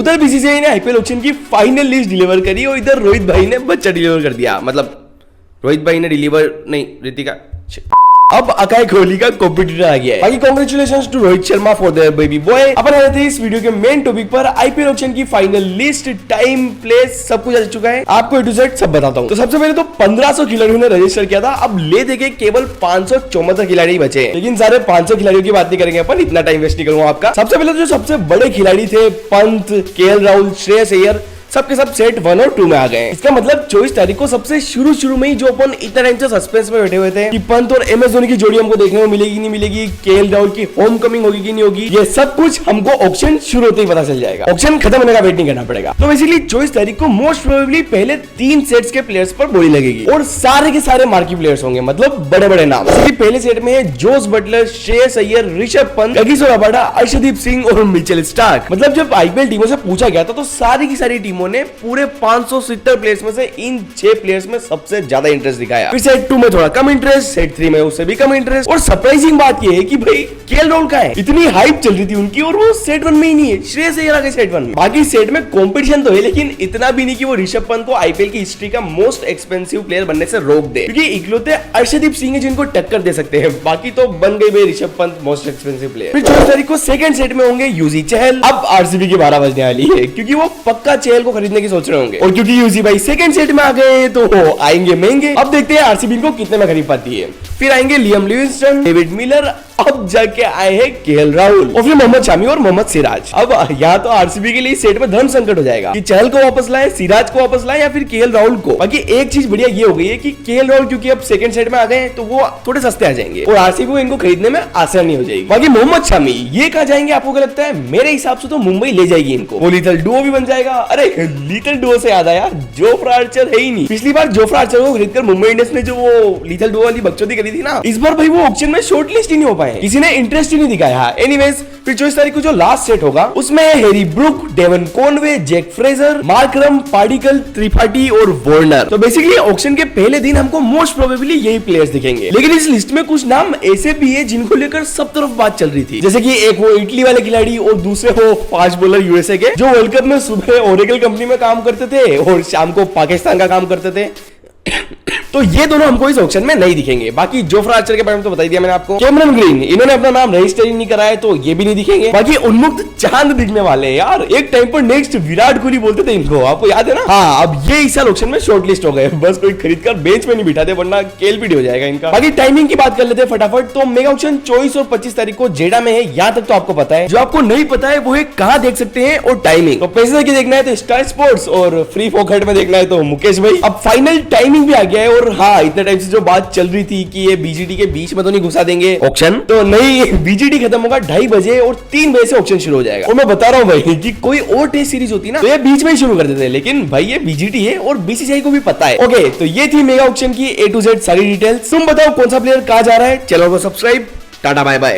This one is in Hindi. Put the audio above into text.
उधर बीसीसीआई ने आईपीएल ऑक्शन की फाइनल लिस्ट डिलीवर करी और इधर रोहित भाई ने बच्चा डिलीवर कर दिया। मतलब रोहित भाई ने डिलीवर नहीं, ऋतिका। अब अकाई कोहली का कॉम्पिटिटर आ गया है। बाकी congratulations to Rohit Sharma for their baby boy. अपन आ रहे थे इस वीडियो के मेन टॉपिक पर। आईपीएल ऑक्शन की फाइनल लिस्ट, टाइम, प्लेस सब कुछ आ चुका है। आपको ए टू जेड सब बताता हूँ। तो सबसे पहले तो 1500 खिलाड़ियों ने रजिस्टर किया था। अब ले देके केवल 574 खिलाड़ी बचे हैं। लेकिन सारे 500 खिलाड़ियों की बात नहीं करेंगे अपन, इतना टाइम वेस्ट नहीं करूंगा आपका। सबसे पहले तो जो सबसे बड़े खिलाड़ी थे, पंत, केएल राहुल, श्रेयस अय्यर, सबके सब सेट 1 और 2 में आ गए। इसका मतलब 24 तारीख को सबसे शुरू में ही जो अपन इतना टाइम से सस्पेंस में बैठे हुए थे कि पंत और एमएस धोनी की जोड़ी हमको देखने को मिलेगी नहीं मिलेगी, केएल राहुल की होम कमिंग होगी कि नहीं होगी, ये सब कुछ हमको ऑक्शन शुरू होते ही पता चल जाएगा। ऑक्शन खत्म होने का वेट नहीं करना पड़ेगा। तो बेसिकली 24 तारीख को मोस्ट प्रोबेबली पहले 3 सेट्स के प्लेयर्स पर बोली लगेगी और सारे के सारे मार्की प्लेयर्स होंगे, मतलब बड़े बड़े नाम। पहले सेट में है Jos Buttler, Shreyas Iyer, Rishabh Pant, Kagiso Rabada, Arshdeep Singh और मिचेल स्टार्क। मतलब जब आईपीएल टीमों से पूछा गया था तो सारी की सारी टीमों ने पूरे 570 प्लेयर्स में से इन 6 प्लेयर्स में सबसे ज्यादा इंटरेस्ट दिखाया। फिर सेट 2 में थोड़ा कम इंटरेस्ट, सेट 3 में उससे भी कम इंटरेस्ट। और सरप्राइजिंग बात यह है कि भाई केएल राहुल का है, इतनी हाइप चल रही थी उनकी और वो सेट 1 में ही नहीं है। श्रेयस अय्यर आ गए सेट 1 में। बाकी सेट में कंपटीशन तो है लेकिन इतना भी नहीं कि वो ऋषभ पंत को आईपीएल की हिस्ट्री का मोस्ट एक्सपेंसिव प्लेयर बनने से रोक दे, क्योंकि इकलौते अर्शदीप सिंह है जिनको टक्कर दे सकते हैं। बाकी तो बन गए भाई Rishabh Pant most expensive player. फिर 24 तारीख को सेकंड सेट में होंगे यूजी चहल। अब आरसीबी की 12 बजने वाली है क्योंकि वो पक्का चहल को खरीदने की सोच रहे होंगे। और क्योंकि यूजी भाई सेकंड सेट में आ गए तो आएंगे महंगे। अब देखते हैं आरसीबी को कितने में खरीद पाती है। फिर आएंगे लियम लिविंगस्टन, डेविड मिलर, अब जाके आए हैं केएल राहुल और फिर मोहम्मद शामी और मोहम्मद सिराज। अब यहाँ तो आरसीबी के लिए सेट में धर्म संकट हो जाएगा कि चहल को वापस लाए, सिराज को वापस लाए या फिर केएल राहुल को। बाकी एक चीज बढ़िया ये हो गई है कि केएल राहुल क्योंकि अब सेकंड सेट में आ गए तो वो थोड़े सस्ते आ जाएंगे और आरसीबी को इनको खरीदने में आसानी हो जाएगी। बाकी मोहम्मद शामी ये कहा जाएंगे आपको क्या लगता है? मेरे हिसाब से तो मुंबई ले जाएगी इनको। वो लीथल डुओ भी बन जाएगा। अरे लीथल डुओ से याद आया, जोफ्रा आर्चर है ही नहीं। पिछली बार जोफ्रा आर्चर को खरीदकर मुंबई इंडियंस ने जो वो लीथल डुओ वाली बकचोदी करी थी ना, इस बार भाई वो ऑक्शन में शॉर्टलिस्ट ही नहीं हो पाए, किसी ने इंटरेस्ट नहीं दिखाया। एनीवेज फिर 24 तारीख को जो लास्ट सेट होगा उसमें Harry Brook, Devon Conway, Jake Fraser, Markram, पार्टिकल, त्रिपाठी और वार्नर। तो बेसिकली ऑक्शन के पहले दिन हमको मोस्ट प्रोबेबली यही प्लेयर्स दिखेंगे। लेकिन इस लिस्ट में कुछ नाम ऐसे भी है जिनको लेकर सब तरफ बात चल रही थी, जैसे कि एक वो इटली वाले खिलाड़ी और दूसरे वो फास्ट बॉलर यूएसए के जो वर्ल्ड कप में सुबह ओरेकल कंपनी में काम करते थे और शाम को पाकिस्तान का काम करते थे। तो ये दोनों हमको इस ऑक्शन में नहीं दिखेंगे। बाकी जोफ्रा आर्चर के बारे में तो बता दिया मैंने आपको। कैमरन ग्रीन, इन्होंने अपना नाम रजिस्टर ही नहीं कराया तो ये भी नहीं दिखेंगे। बाकी उन्मुक्त चांद दिखने वाले हैं यार। एक टाइम पर नेक्स्ट विराट कोहली बोलते थे इनको, आपको याद है ना? हाँ, अब ये इस साल ऑक्शन में शॉर्टलिस्ट हो गए। बस कोई खरीदकर बेंच में नहीं बिठाते वरना केलपीडी हो जाएगा इनका। बाकी टाइमिंग की बात कर लेते हैं फटाफट। तो मेगा ऑक्शन 24 और 25 तारीख को जेडा में है, यहाँ तक तो आपको पता है। जो आपको नहीं पता है वो है कहाँ देख सकते हैं और टाइमिंग। तो पैसे देके देखना है तो स्टार स्पोर्ट्स और फ्री फॉकेट में देखना है तो मुकेश भाई। अब फाइनल टाइमिंग भी आ गया है। और हाँ, इतने टाइम से जो बात चल रही थी कि ये बीजीटी के बीच में तो नहीं घुसा देंगे ऑक्शन, तो नहीं, बीजीटी खत्म होगा 2:30 बजे और 3 बजे से ऑक्शन शुरू हो जाएगा। और मैं बता रहा हूँ भाई कि कोई और टेस्ट सीरीज होती ना तो ये बीच में ही शुरू कर देते हैं, लेकिन भाई ये बीजीटी है और बीसीसीआई को भी पता है। ओके, तो ये थी मेगा ऑक्शन की A to Z सारी डिटेल्स। तुम बताओ कौन सा प्लेयर कहाँ जा रहा है? चैनल को सब्सक्राइब, टाटा बाय बाय।